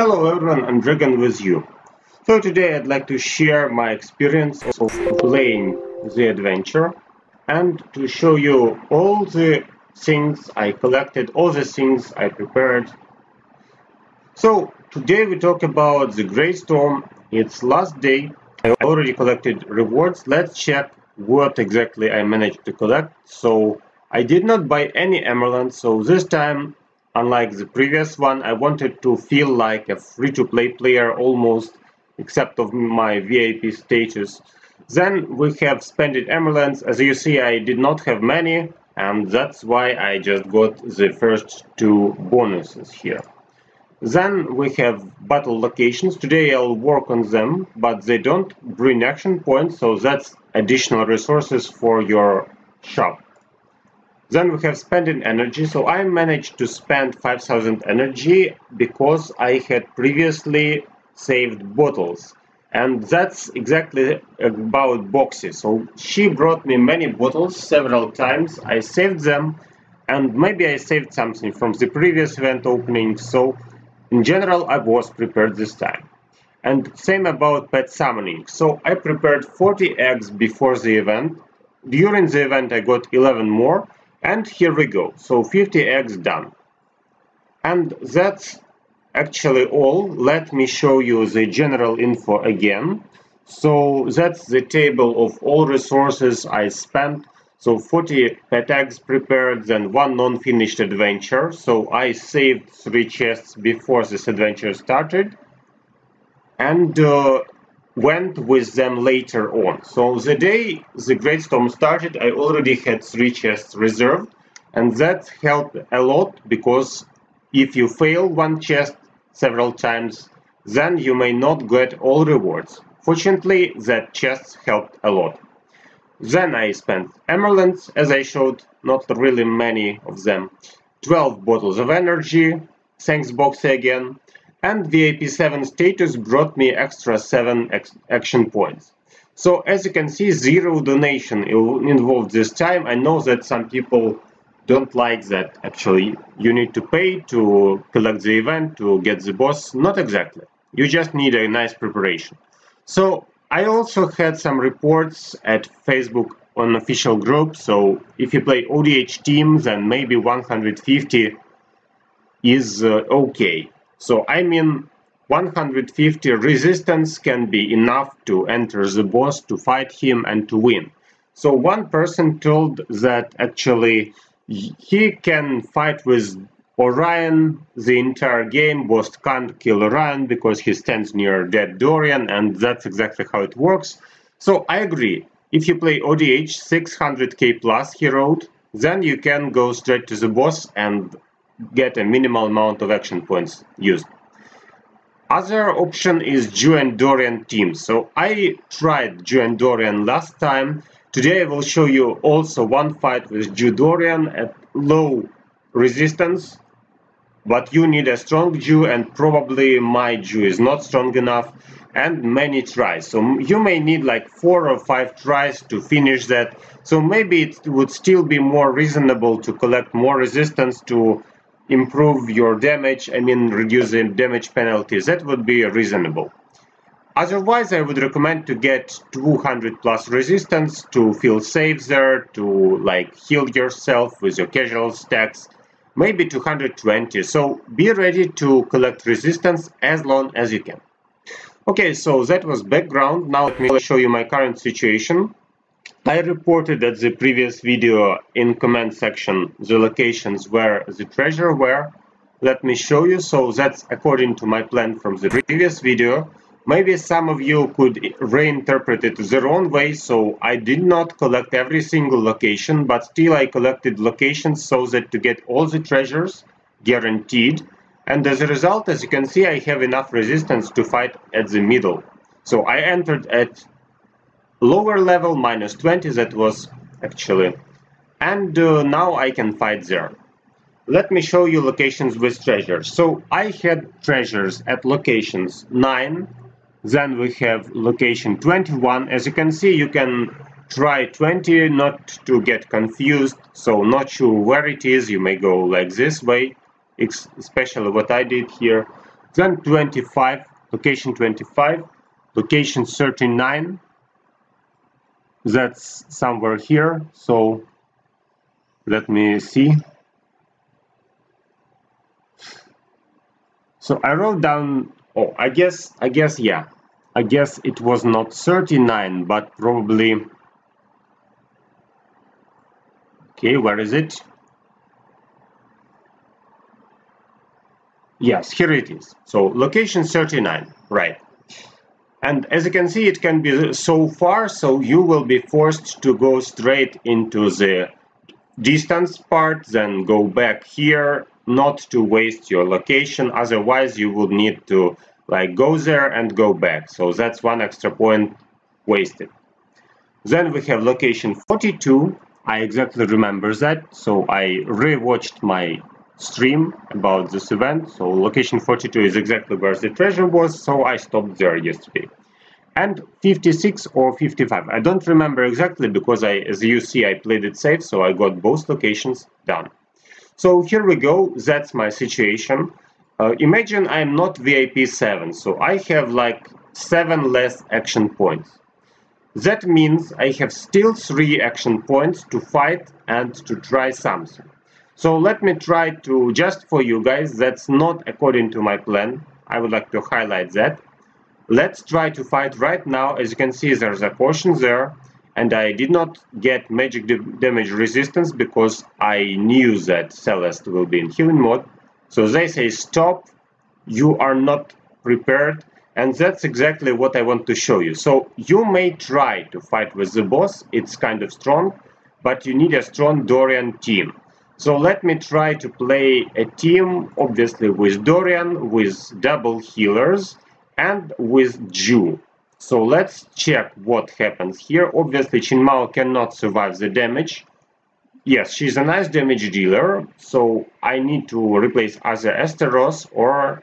Hello everyone, I'm Dragon with you. So today I'd like to share my experience of playing the adventure and to show you all the things I collected, all the things I prepared. So today we talk about the Great Storm. It's last day. I already collected rewards. Let's check what exactly I managed to collect. So I did not buy any emeralds, so this time, unlike the previous one, I wanted to feel like a free-to-play player almost, except of my VIP status. Then we have spended emeralds. As you see, I did not have many, and that's why I just got the first two bonuses here. Then we have battle locations. Today I'll work on them, but they don't bring action points, so that's additional resources for your shop. Then we have spending energy, so I managed to spend 5000 energy because I had previously saved bottles. And that's exactly about boxes. So she brought me many bottles several times. I saved them, and maybe I saved something from the previous event opening. So in general, I was prepared this time. And same about pet summoning. So I prepared 40 eggs before the event. During the event, I got 11 more. And here we go. So 50 eggs done. And that's actually all. Let me show you the general info again. So that's the table of all resources I spent. So 40 pet eggs prepared, then one non-finished adventure. So I saved 3 chests before this adventure started and went with them later on. So the day the Great Storm started, I already had 3 chests reserved, and that helped a lot because if you fail one chest several times, then you may not get all rewards. Fortunately, that chest helped a lot. Then I spent emeralds, as I showed, not really many of them, 12 bottles of energy, thanks Boxy again, and VIP 7 status brought me extra 7 action points. So as you can see, 0 donation involved this time. I know that some people don't like that actually you need to pay to collect the event, to get the boss. Not exactly. You just need a nice preparation. So I also had some reports at Facebook on official group, so if you play ODH teams, then maybe 150 is okay. So I mean 150 resistance can be enough to enter the boss, to fight him and to win. So one person told that actually he can fight with Orion the entire game, boss can't kill Orion because he stands near dead Dorian, and that's exactly how it works. So I agree, if you play ODH 600k plus, he wrote, then you can go straight to the boss and get a minimal amount of action points used. Other option is Jhu and Dorian teams. So I tried Jhu and Dorian last time. Today I will show you also one fight with Jhu Dorian at low resistance. But you need a strong Jhu, and probably my Jhu is not strong enough, and many tries. So you may need like 4 or 5 tries to finish that. So maybe it would still be more reasonable to collect more resistance to improve your damage, I mean reduce the damage penalties. That would be reasonable. Otherwise, I would recommend to get 200 plus resistance to feel safe there, to like heal yourself with your casual stacks. Maybe 220, so be ready to collect resistance as long as you can. Okay, so that was background. Now let me show you my current situation. I reported at the previous video in comment section the locations where the treasure were. Let me show you. So that's according to my plan from the previous video. Maybe some of you could reinterpret it their own way, so I did not collect every single location, but still I collected locations so that to get all the treasures guaranteed. And as a result, as you can see, I have enough resistance to fight at the middle. So I entered at lower level, -20, that was actually, and now I can fight there. Let me show you locations with treasures. So I had treasures at locations 9, then we have location 21. As you can see, you can try 20 not to get confused. So not sure where it is, you may go like this way, especially what I did here. Then 25, location 25, location 39, that's somewhere here, so let me see. So I wrote down, oh, I guess, yeah. I guess it was not 39, but probably, okay, where is it? Yes, here it is. So location 39, right. And as you can see, it can be so far, so you will be forced to go straight into the distance part, then go back here, not to waste your location. Otherwise, you would need to like go there and go back. So that's one extra point wasted. Then we have location 42. I exactly remember that, so I rewatched my stream about this event. So location 42 is exactly where the treasure was, so I stopped there yesterday. And 56 or 55, I don't remember exactly because as you see, I played it safe, so I got both locations done. So here we go, that's my situation. Imagine I'm not VIP 7, so I have like 7 less action points. That means I have still 3 action points to fight and to try something. So let me try to, just for you guys, that's not according to my plan. I would like to highlight that. Let's try to fight right now. As you can see, there's a potion there, and I did not get magic damage resistance because I knew that Celeste will be in healing mode. So they say stop, you are not prepared, and that's exactly what I want to show you. So you may try to fight with the boss, it's kind of strong, but you need a strong Dorian team. So let me try to play a team, obviously with Dorian, with double healers, and with Jhu. So let's check what happens here. Obviously, Chinmao cannot survive the damage. Yes, she's a nice damage dealer, so I need to replace either Esteros or...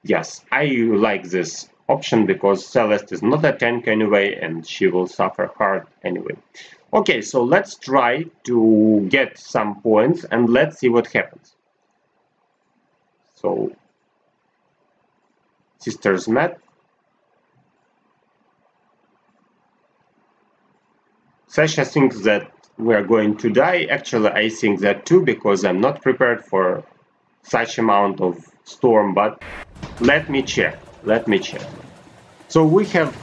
Yes, I like this option because Celeste is not a tank anyway, and she will suffer hard anyway. Okay, so let's try to get some points, and let's see what happens. So... Sisters met. Sasha thinks that we are going to die. Actually, I think that too, because I'm not prepared for such amount of storm, but let me check. So we have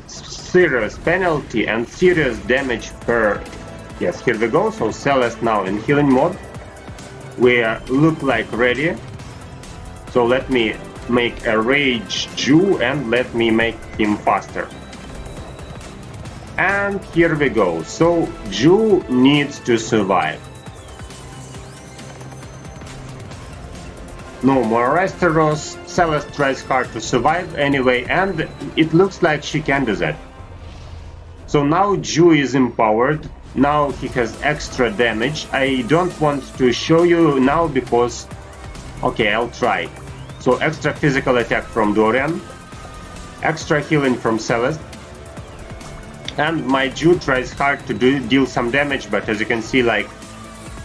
serious penalty and serious damage per... Yes, here we go. So Celeste now in healing mode. We look like ready. So let me make a rage Jhu and let me make him faster. And here we go. So Jhu needs to survive. No more Esteros. Celeste tries hard to survive anyway, and it looks like she can do that. So now Jhu is empowered. Now he has extra damage. I don't want to show you now because... Okay, I'll try. So extra physical attack from Dorian, extra healing from Celeste, and my Jhu tries hard to deal some damage, but as you can see, like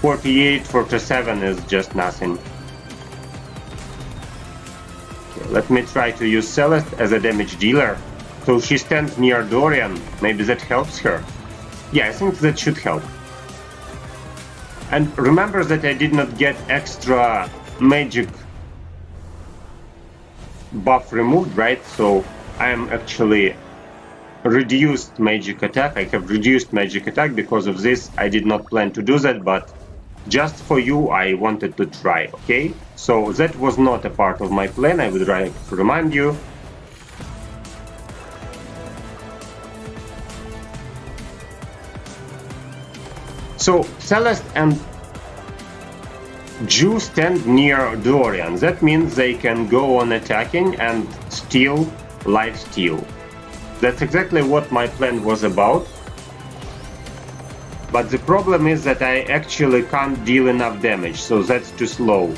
48, 47 is just nothing. Okay, let me try to use Celeste as a damage dealer. So she stands near Dorian, maybe that helps her. Yeah, I think that should help. And remember that I did not get extra magic buff removed, right? So I am actually reduced magic attack. I have reduced magic attack because of this. I did not plan to do that, but just for you I wanted to try, okay? So that was not a part of my plan, I would like to remind you. So Celeste and Jhu stand near Dorian. That means they can go on attacking and steal, life steal. That's exactly what my plan was about. But the problem is that I actually can't deal enough damage, so that's too slow.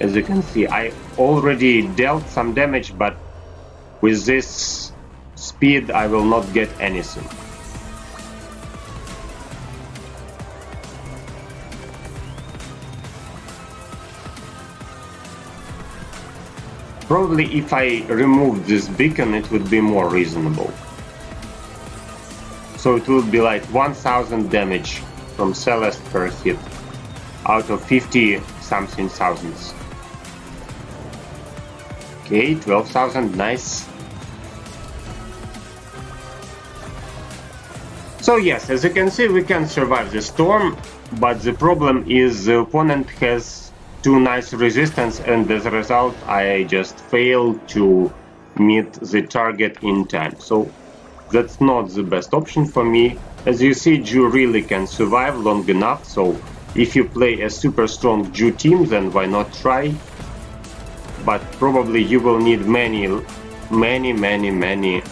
As you can see, I already dealt some damage, but with this speed I will not get anything. Probably if I removed this beacon it would be more reasonable. So it would be like 1000 damage from Celeste per hit out of 50 something thousands. Okay, 12,000, nice. So yes, as you can see, we can survive the storm, but the problem is the opponent has too nice resistance, and as a result I just failed to meet the target in time. So that's not the best option for me. As you see, Jhu really can survive long enough, so if you play a super strong Jhu team, then why not try? But probably you will need many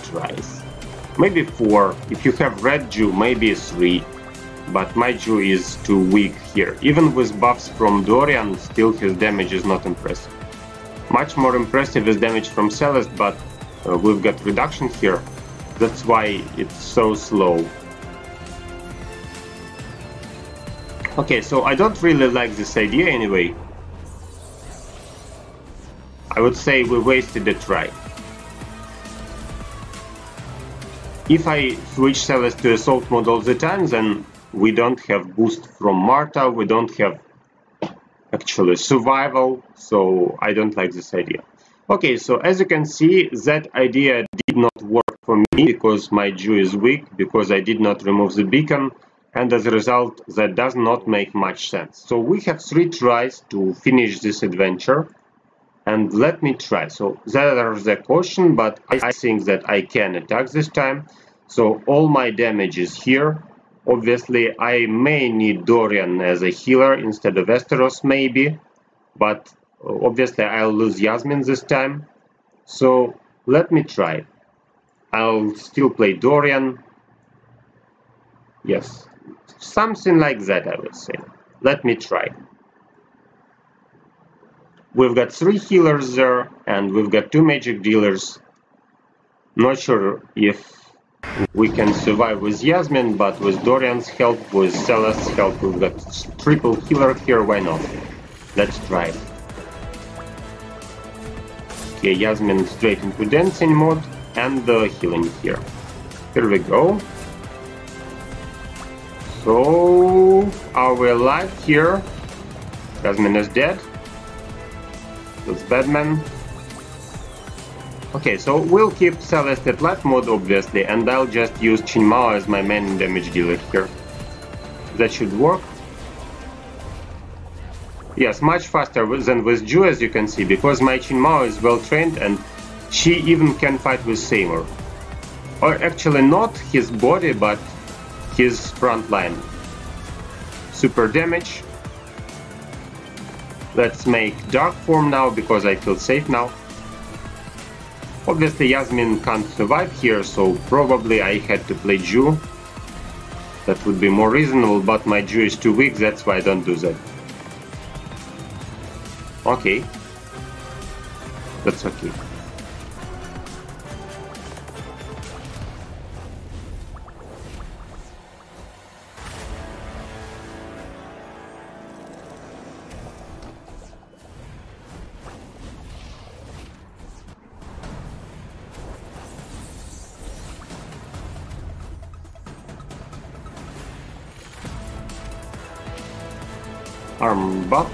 tries. Maybe 4. If you have red Jhu, maybe 3. But my Jhu is too weak here. Even with buffs from Dorian, still his damage is not impressive. Much more impressive is damage from Celeste, but we've got reduction here. That's why it's so slow. Okay, so I don't really like this idea anyway. I would say we wasted a try. If I switch Celeste to Assault mode all the time, then we don't have boost from Marta, we don't have actually survival, so I don't like this idea. Okay, so as you can see, that idea did not work for me because my Jhu is weak, because I did not remove the beacon, and as a result that does not make much sense. So we have 3 tries to finish this adventure, and let me try. So there's a caution, but I think that I can attack this time. So all my damage is here. Obviously I may need Dorian as a healer instead of Esteros maybe, but obviously I'll lose Yasmine this time. So let me try. I'll still play Dorian. Yes, something like that I would say. Let me try. We've got 3 healers there, and we've got 2 magic dealers. Not sure if we can survive with Yasmine, but with Dorian's help, with Celeste's help, we've got triple healer here, why not? Let's try it. Okay, Yasmine straight into dancing mode, and healing here. Here we go. So, are we alive here? Yasmine is dead. That's Batman. Okay, so we'll keep Celeste at life mode obviously, and I'll just use Qinmao as my main damage dealer here. That should work. Yes, much faster than with Jhu, as you can see, because my Qinmao is well trained and she even can fight with Seymour. Or actually not his body, but his front line. Super damage. Let's make dark form now, because I feel safe now. Obviously Yasmine can't survive here, so probably I had to play Jhu. That would be more reasonable, but my Jhu is too weak, that's why I don't do that. Okay. That's okay. Arm buff.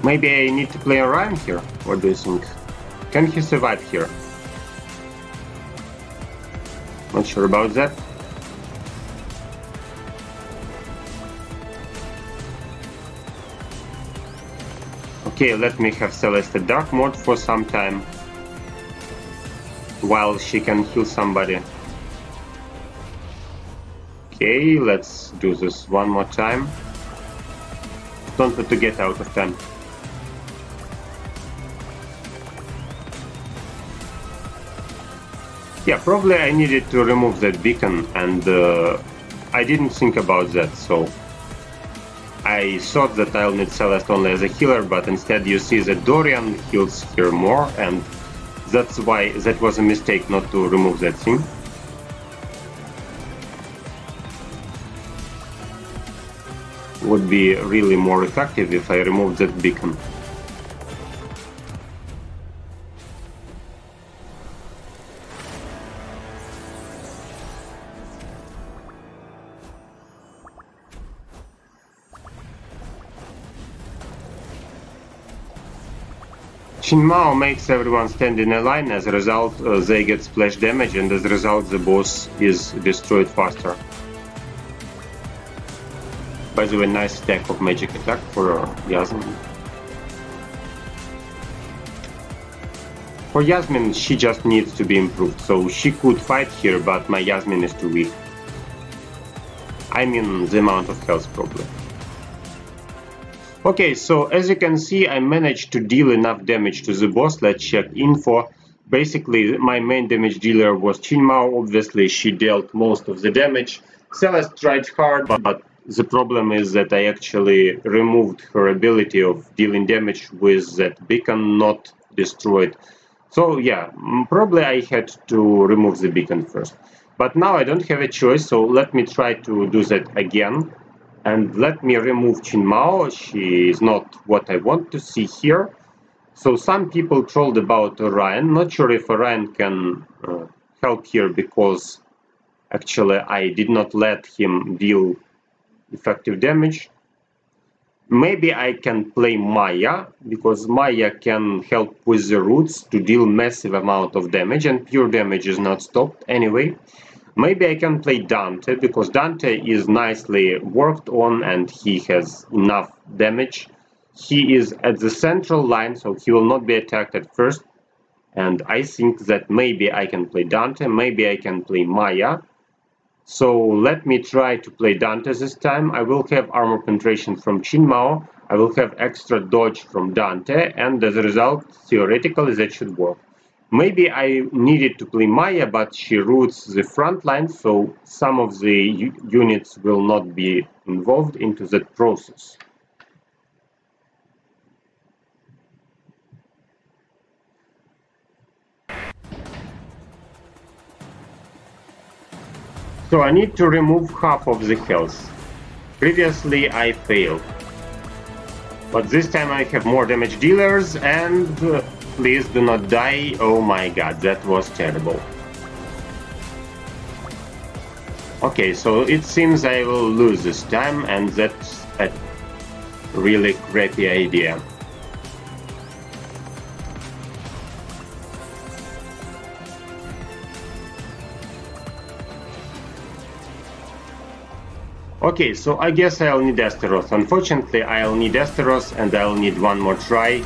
Maybe I need to play Orion here. What do you think? Can he survive here? Not sure about that. Okay, let me have Celeste dark mode for some time, while she can heal somebody. Okay, let's do this one more time. Don't want to get out of time. Yeah, probably I needed to remove that beacon, and I didn't think about that, so I thought that I'll need Celeste only as a healer, but instead you see that Dorian heals her more, and that's why that was a mistake not to remove that thing. Would be really more effective if I removed that beacon. Xin Mao makes everyone stand in a line. As a result, they get splash damage, and as a result, the boss is destroyed faster. By the way, nice stack of magic attack for Yasmine. For Yasmine, she just needs to be improved, so she could fight here, but my Yasmine is too weak. I mean, the amount of health problem. Okay, so as you can see, I managed to deal enough damage to the boss. Let's check info. Basically, my main damage dealer was Xin Mao. Obviously, she dealt most of the damage. Celeste tried hard, but the problem is that I actually removed her ability of dealing damage with that beacon not destroyed. So yeah, probably I had to remove the beacon first. But now I don't have a choice, so let me try to do that again. And let me remove Xin Mao. She is not what I want to see here. So some people trolled about Orion. Not sure if Orion can help here, because actually I did not let him deal effective damage. Maybe I can play Maya, because Maya can help with the roots to deal massive amount of damage, and pure damage is not stopped anyway. Maybe I can play Dante, because Dante is nicely worked on and he has enough damage. He is at the central line, so he will not be attacked at first. And I think that maybe I can play Dante, maybe I can play Maya. So let me try to play Dante this time. I will have armor penetration from Xin Mao, I will have extra dodge from Dante, and as a result, theoretically that should work. Maybe I needed to play Maya, but she roots the front line, so some of the units will not be involved into that process. So I need to remove half of the health. Previously I failed. But this time I have more damage dealers, and please do not die. Oh my god, that was terrible. Okay, so it seems I will lose this time, and that's a really crappy idea. Okay, so I guess I'll need Asteros. Unfortunately, I'll need Asteros and I'll need one more try.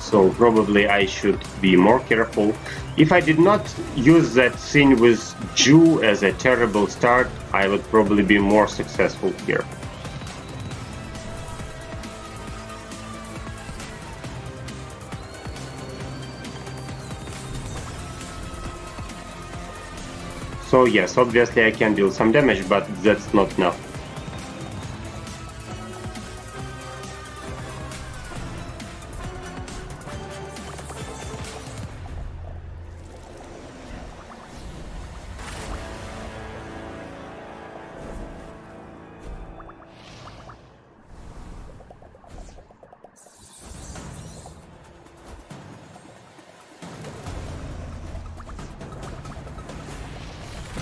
So probably I should be more careful. If I did not use that thing with Jhu as a terrible start, I would probably be more successful here. So yes, obviously I can deal some damage, but that's not enough.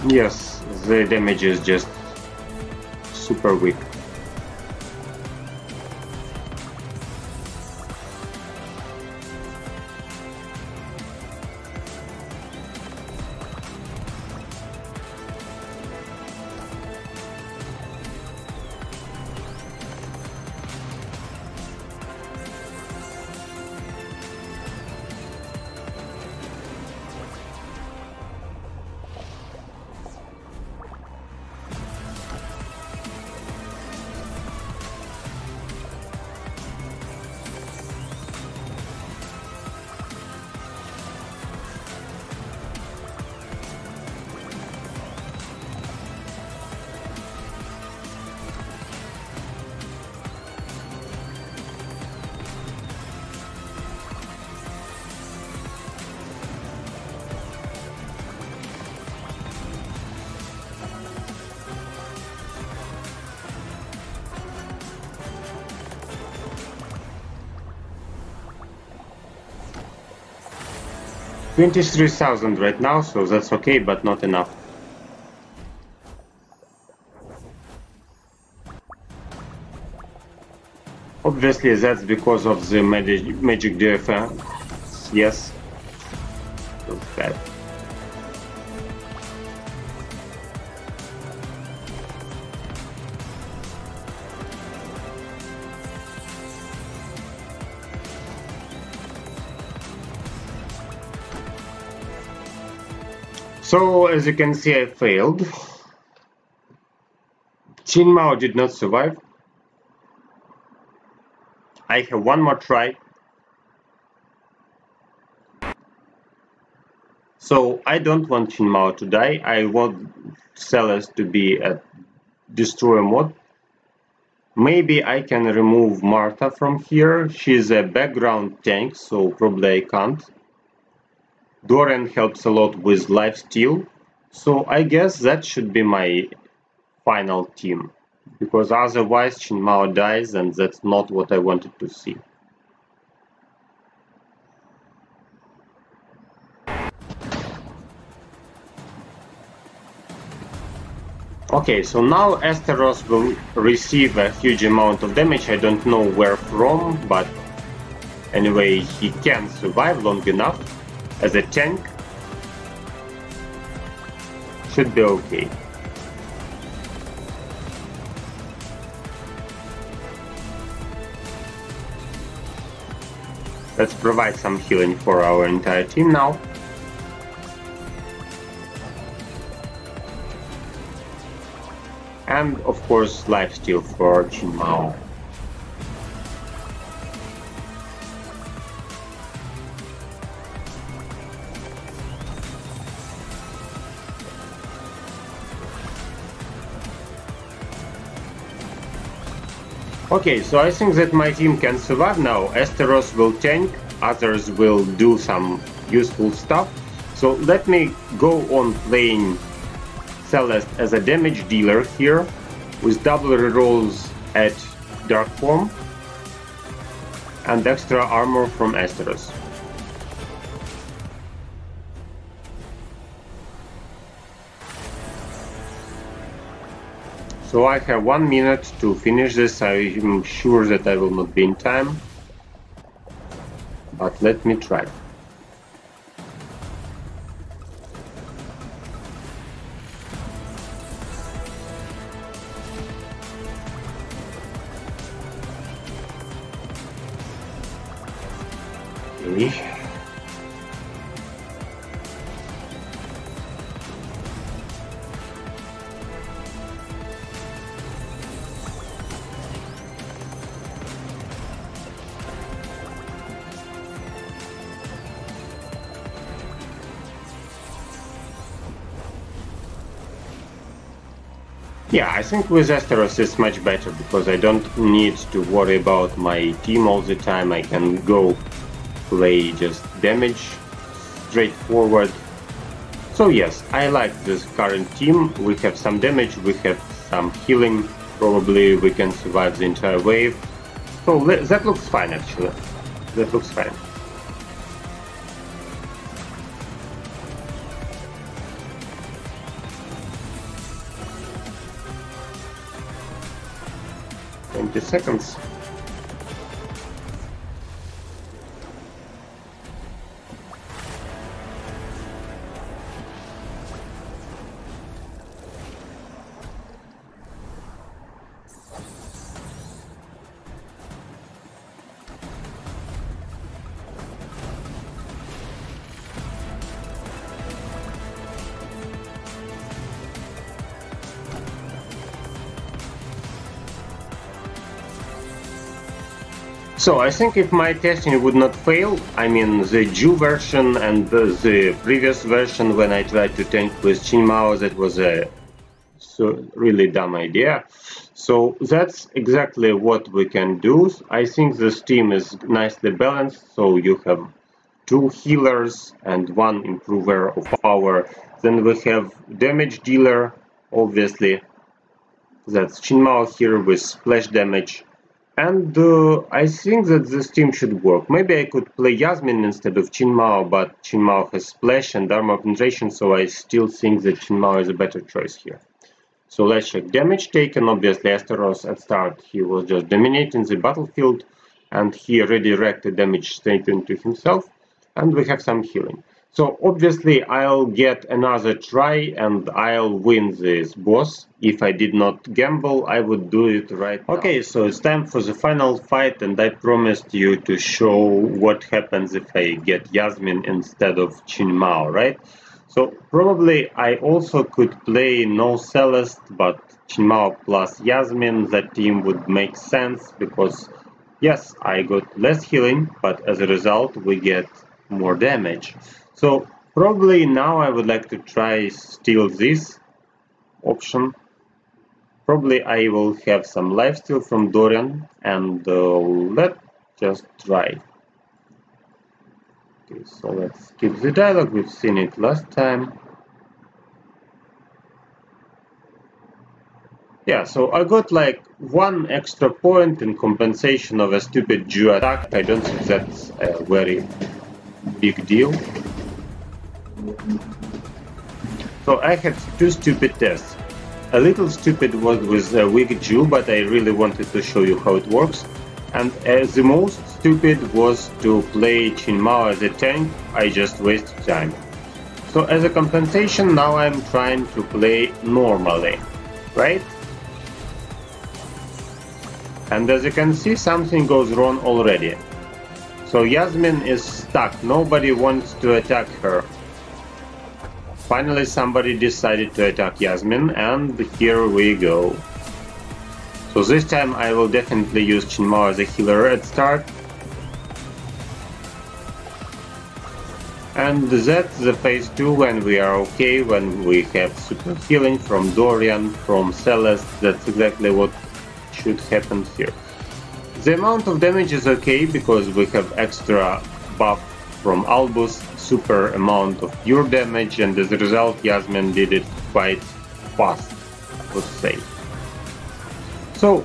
Yes, the damage is just super weak. $23,000 right now, so that's okay, but not enough. Obviously, that's because of the magic DFA. Yes. Looks bad. So, as you can see, I failed. Qin Mao did not survive. I have one more try. So, I don't want Qin Mao to die. I want Celeste to be at destroyer mode. Maybe I can remove Martha from here. She's a background tank, so probably I can't. Dorian helps a lot with lifesteal. So I guess that should be my final team. Because otherwise Qin Mao dies and that's not what I wanted to see. Okay, so now Asteros will receive a huge amount of damage. I don't know where from, but anyway, he can survive long enough as a tank. Should be okay. Let's provide some healing for our entire team now. And of course lifesteal for Qin Mao. Okay, so I think that my team can survive now. Asteros will tank, others will do some useful stuff. So let me go on playing Celeste as a damage dealer here, with double rerolls at Dark Form and extra armor from Asteros. So I have 1 minute to finish this. I'm sure that I will not be in time, but let me try. Okay. Yeah, I think with Asteros it's much better because I don't need to worry about my team all the time. I can go play just damage straightforward. So yes, I like this current team. We have some damage, we have some healing. Probably we can survive the entire wave. So that looks fine actually. That looks fine. Seconds. So I think if my testing would not fail, I mean the Jhu version and the previous version when I tried to tank with Qin Mao, that was a really dumb idea. So that's exactly what we can do. I think this team is nicely balanced, so you have 2 healers and 1 improver of power. Then we have damage dealer, obviously. That's Qin Mao here with splash damage. And I think that this team should work. Maybe I could play Yasmine instead of Qin Mao, but Qin Mao has splash and armor penetration, so I still think that Qin Mao is a better choice here. So let's check damage taken. Obviously Asteros at start, he was just dominating the battlefield and he redirected damage taken to himself. and we have some healing. So obviously I'll get another try and I'll win this boss. If I did not gamble, I would do it right now. Okay, so it's time for the final fight, and I promised you to show what happens if I get Yasmine instead of Qin Mao, right? So probably I also could play no Celeste, but Qin Mao plus Yasmine. That team would make sense because yes, I got less healing, but as a result we get more damage. So probably now I would like to try steal this option. Probably I will have some lifesteal from Dorian, and let's just try. Okay, so let's skip the dialogue, we've seen it last time. Yeah, so I got like 1 extra point in compensation of a stupid Jhu attack. I don't think that's a very big deal. So I had 2 stupid tests. A little stupid was with weak Jhu, but I really wanted to show you how it works. And the most stupid was to play Qin Mao as a tank. I just wasted time. So as a compensation, now I'm trying to play normally, right? And as you can see, something goes wrong already. So Yasmine is stuck, nobody wants to attack her. Finally somebody decided to attack Yasmine, and here we go. So this time I will definitely use Qin Mao as a healer at start. And that's the phase 2 when we are okay, when we have super healing from Dorian, from Celeste. That's exactly what should happen here. The amount of damage is okay because we have extra buff from Albus, super amount of pure damage, and as a result Yasmine did it quite fast, I would say. So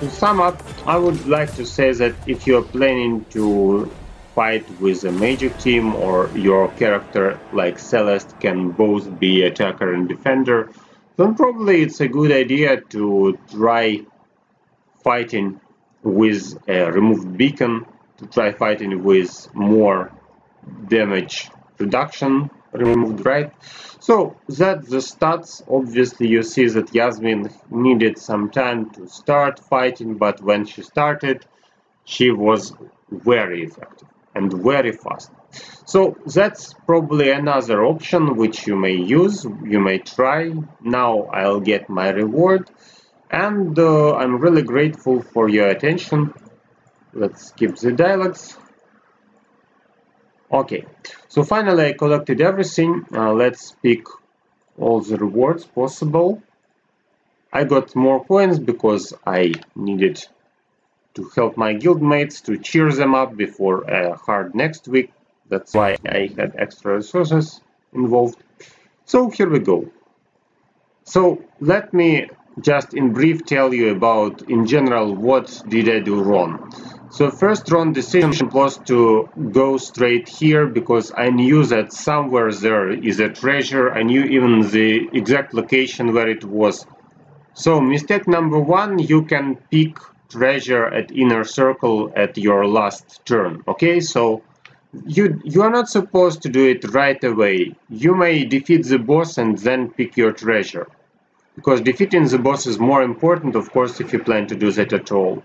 to sum up, I would like to say that if you are planning to fight with a major team, or your character like Celeste can both be attacker and defender, then probably it's a good idea to try fighting with a removed beacon, to try fighting with more damage reduction removed, right? So that's the stats. Obviously you see that Yasmine needed some time to start fighting, but when she started, she was very effective and very fast. So that's probably another option which you may use, you may try. Now I'll get my reward, and I'm really grateful for your attention. Let's skip the dialogues. Okay, so finally I collected everything. Let's pick all the rewards possible. I got more coins because I needed to help my guildmates, to cheer them up before a hard next week. That's why I had extra resources involved. So here we go. So let me just in brief tell you about, in general, what did I do wrong. So first wrong decision was to go straight here because I knew that somewhere there is a treasure. I knew even the exact location where it was. So mistake number 1, you can pick treasure at inner circle at your last turn. Okay, so you are not supposed to do it right away. You may defeat the boss and then pick your treasure, because defeating the boss is more important, of course, if you plan to do that at all.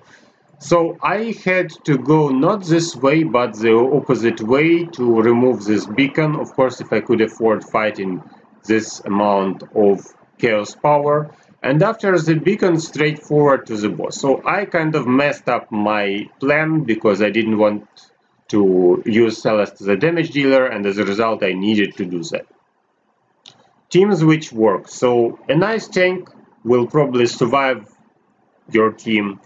So I had to go not this way but the opposite way to remove this beacon. Of course, if I could afford fighting this amount of chaos power. And after the beacon, straight forward to the boss. So I kind of messed up my plan because I didn't want to use Celeste as a damage dealer, and as a result I needed to do that. Teams which work. So a nice tank will probably survive your team.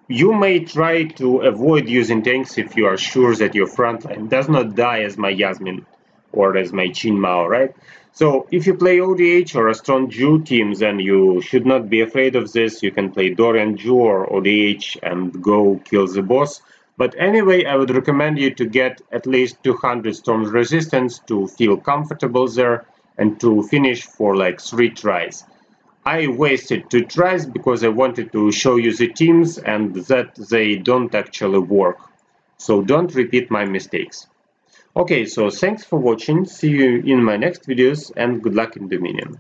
You may try to avoid using tanks if you are sure that your frontline does not die as my Yasmine or as my Qin Mao, right? So if you play ODH or a strong Jhu team, then you should not be afraid of this. You can play Dorian Jhu or ODH and go kill the boss. But anyway, I would recommend you to get at least 200 storm resistance to feel comfortable there and to finish for like 3 tries. I wasted 2 tries because I wanted to show you the teams and that they don't actually work. So don't repeat my mistakes. Okay, so thanks for watching, see you in my next videos, and good luck in Dominion.